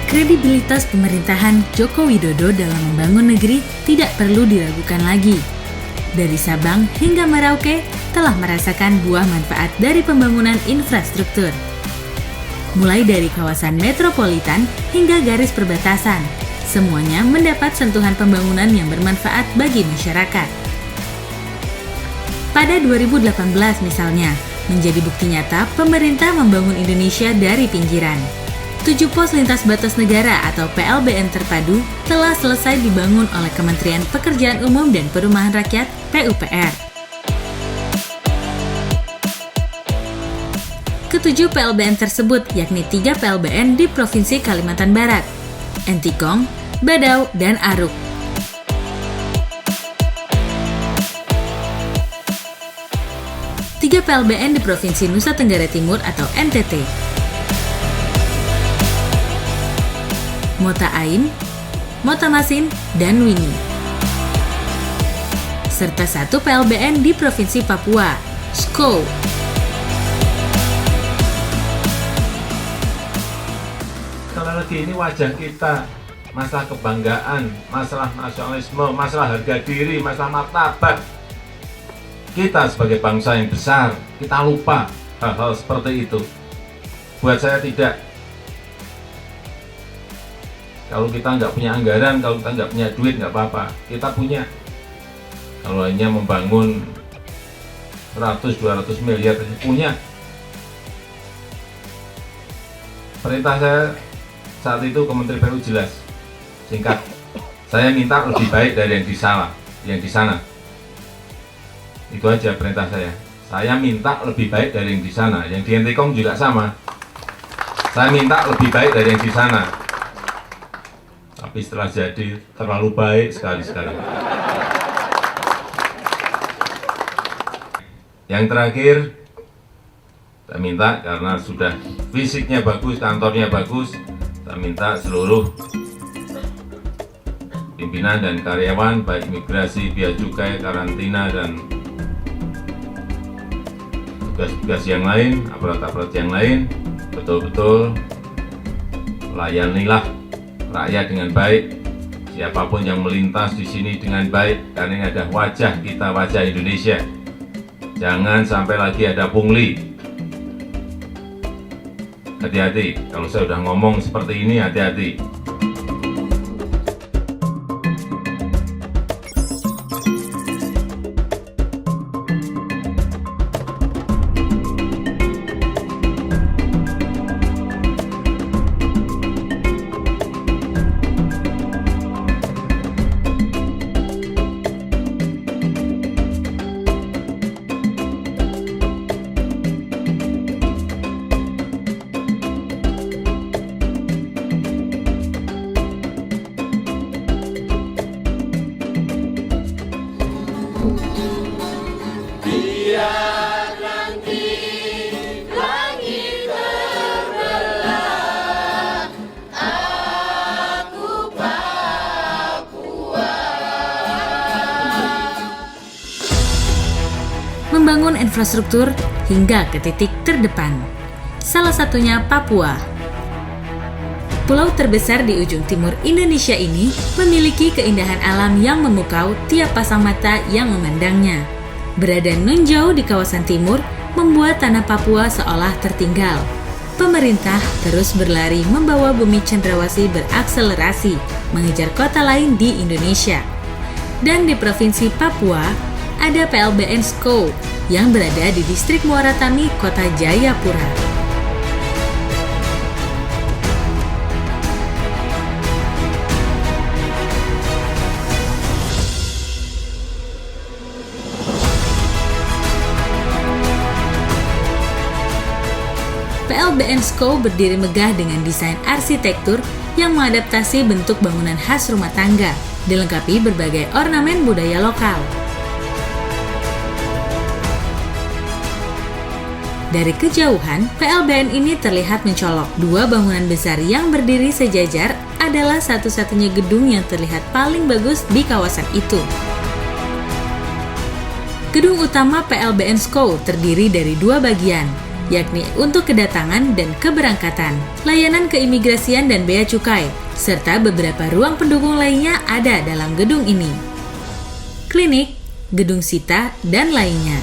Kredibilitas pemerintahan Joko Widodo dalam membangun negeri tidak perlu diragukan lagi. Dari Sabang hingga Merauke telah merasakan buah manfaat dari pembangunan infrastruktur. Mulai dari kawasan metropolitan hingga garis perbatasan, semuanya mendapat sentuhan pembangunan yang bermanfaat bagi masyarakat. Pada 2018 misalnya, menjadi bukti nyata pemerintah membangun Indonesia dari pinggiran. 7 pos lintas batas negara atau PLBN terpadu telah selesai dibangun oleh Kementerian Pekerjaan Umum dan Perumahan Rakyat (PUPR). Ketujuh PLBN tersebut yakni 3 PLBN di Provinsi Kalimantan Barat, Entikong, Badau, dan Aruk. Tiga PLBN di Provinsi Nusa Tenggara Timur atau NTT, Mota Ain, Mota Masin, dan Wini. Serta 1 PLBN di Provinsi Papua, Skou. Sekali lagi ini wajah kita, masalah kebanggaan, masalah nasionalisme, masalah harga diri, masalah martabat. Kita sebagai bangsa yang besar, kita lupa hal-hal seperti itu. Buat saya tidak. Kalau kita nggak punya anggaran, kalau kita nggak punya duit, nggak apa-apa. Kita punya. Kalau hanya membangun 100-200 miliar, punya. Perintah saya saat itu ke Menteri PU jelas. Singkat, saya minta lebih baik dari yang di sana. Itu aja perintah saya. Saya minta lebih baik dari yang di sana. Yang di Entikong juga sama. Saya minta lebih baik dari yang di sana. Tapi setelah jadi terlalu baik sekali-sekali. Yang terakhir, saya minta karena sudah fisiknya bagus, kantornya bagus, saya minta seluruh pimpinan dan karyawan, baik imigrasi, bea cukai, karantina, dan tugas-tugas yang lain, aparat-aparat yang lain, betul-betul layanilah rakyat dengan baik, siapapun yang melintas di sini dengan baik, karena ini ada wajah kita, wajah Indonesia. Jangan sampai lagi ada pungli. Hati-hati, kalau saya udah ngomong seperti ini, hati-hati. Membangun infrastruktur hingga ke titik terdepan. Salah satunya Papua. Pulau terbesar di ujung timur Indonesia ini memiliki keindahan alam yang memukau tiap pasang mata yang memandangnya. Berada nun jauh di kawasan timur membuat tanah Papua seolah tertinggal. Pemerintah terus berlari membawa bumi cendrawasih berakselerasi mengejar kota lain di Indonesia. Dan di Provinsi Papua ada PLBN Skou yang berada di distrik Muara Tami, Kota Jayapura. PLBN Skou berdiri megah dengan desain arsitektur yang mengadaptasi bentuk bangunan khas rumah tangga, dilengkapi berbagai ornamen budaya lokal. Dari kejauhan, PLBN ini terlihat mencolok. 2 bangunan besar yang berdiri sejajar adalah satu-satunya gedung yang terlihat paling bagus di kawasan itu. Gedung utama PLBN Skou terdiri dari 2 bagian, yakni untuk kedatangan dan keberangkatan, layanan keimigrasian dan bea cukai, serta beberapa ruang pendukung lainnya ada dalam gedung ini. Klinik, gedung sita, dan lainnya.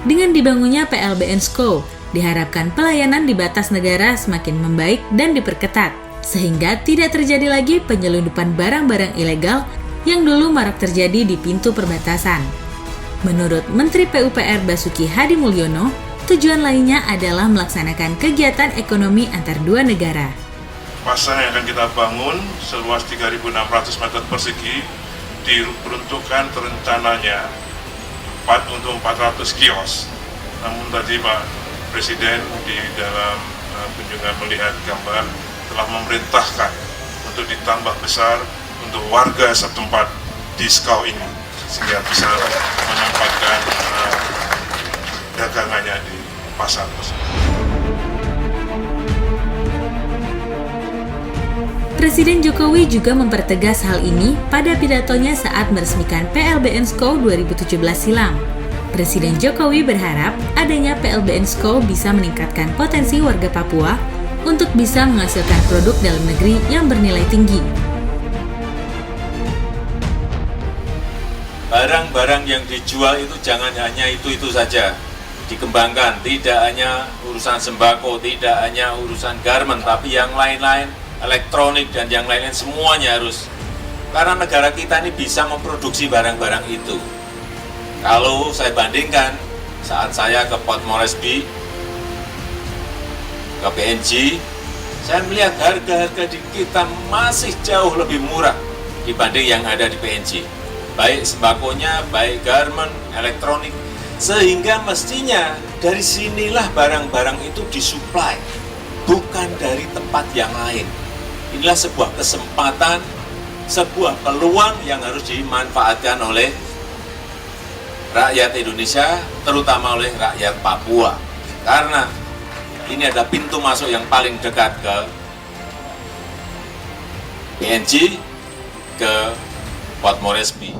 Dengan dibangunnya PLBN SCO, diharapkan pelayanan di batas negara semakin membaik dan diperketat, sehingga tidak terjadi lagi penyelundupan barang-barang ilegal yang dulu marak terjadi di pintu perbatasan. Menurut Menteri PUPR Basuki Hadi Mulyono, tujuan lainnya adalah melaksanakan kegiatan ekonomi antar dua negara. Pasar yang akan kita bangun seluas 3.600 meter persegi diperuntukkan rencananya untuk 400 kios. Namun tadi Pak Presiden di dalam kunjungan melihat gambar telah memerintahkan untuk ditambah besar untuk warga setempat di SCO ini sehingga bisa menempatkan dagangannya di pasar tersebut. Presiden Jokowi juga mempertegas hal ini pada pidatonya saat meresmikan PLBN SCO 2017 silam. Presiden Jokowi berharap adanya PLBN SCO bisa meningkatkan potensi warga Papua untuk bisa menghasilkan produk dalam negeri yang bernilai tinggi. Barang-barang yang dijual itu jangan hanya itu saja dikembangkan, tidak hanya urusan sembako, tidak hanya urusan garment, tapi yang lain-lain, elektronik dan yang lain-lain semuanya harus. Karena negara kita ini bisa memproduksi barang-barang itu. Kalau saya bandingkan saat saya ke Port Moresby, ke PNG, saya melihat harga-harga di kita masih jauh lebih murah dibanding yang ada di PNG. Baik sembakonya, baik garment, elektronik. Sehingga mestinya dari sinilah barang-barang itu disuplai, bukan dari tempat yang lain. Inilah sebuah kesempatan, sebuah peluang yang harus dimanfaatkan oleh rakyat Indonesia, terutama oleh rakyat Papua. Karena ini adalah pintu masuk yang paling dekat ke PNG, ke Port Moresby.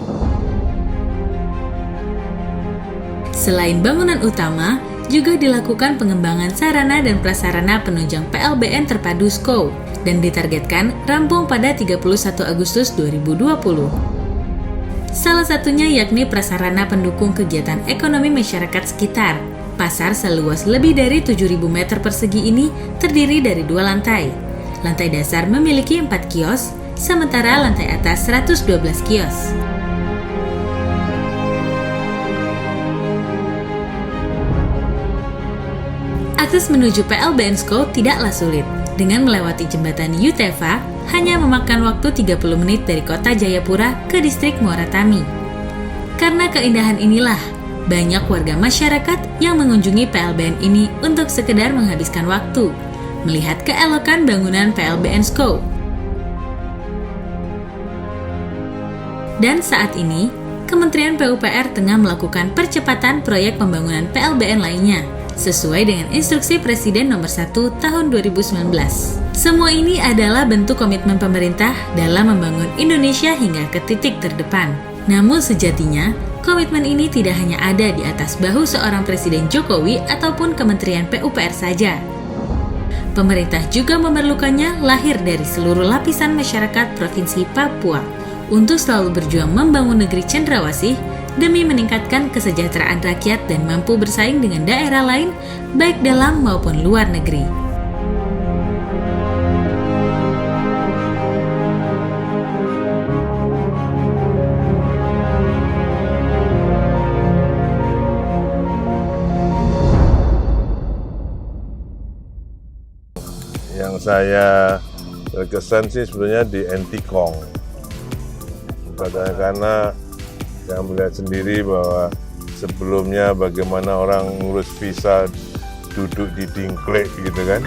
Selain bangunan utama, juga dilakukan pengembangan sarana dan prasarana penunjang PLBN terpadu SCO dan ditargetkan rampung pada 31 Agustus 2020. Salah satunya yakni prasarana pendukung kegiatan ekonomi masyarakat sekitar. Pasar seluas lebih dari 7.000 meter persegi ini terdiri dari 2 lantai. Lantai dasar memiliki 4 kios, sementara lantai atas 112 kios. Akses menuju PLBN SCO tidaklah sulit. Dengan melewati jembatan Yutefa, hanya memakan waktu 30 menit dari kota Jayapura ke distrik Muara Tami. Karena keindahan inilah, banyak warga masyarakat yang mengunjungi PLBN ini untuk sekedar menghabiskan waktu, melihat keelokan bangunan PLBN SCO. Dan saat ini, Kementerian PUPR tengah melakukan percepatan proyek pembangunan PLBN lainnya, sesuai dengan instruksi Presiden nomor 1 tahun 2019. Semua ini adalah bentuk komitmen pemerintah dalam membangun Indonesia hingga ke titik terdepan. Namun sejatinya, komitmen ini tidak hanya ada di atas bahu seorang Presiden Jokowi ataupun Kementerian PUPR saja. Pemerintah juga memerlukannya lahir dari seluruh lapisan masyarakat Provinsi Papua untuk selalu berjuang membangun negeri cendrawasih demi meningkatkan kesejahteraan rakyat dan mampu bersaing dengan daerah lain, baik dalam maupun luar negeri. Yang saya berkesan sih sebenarnya di Entikong, karena saya melihat sendiri bahwa sebelumnya bagaimana orang ngurus visa duduk di dingklek gitu kan.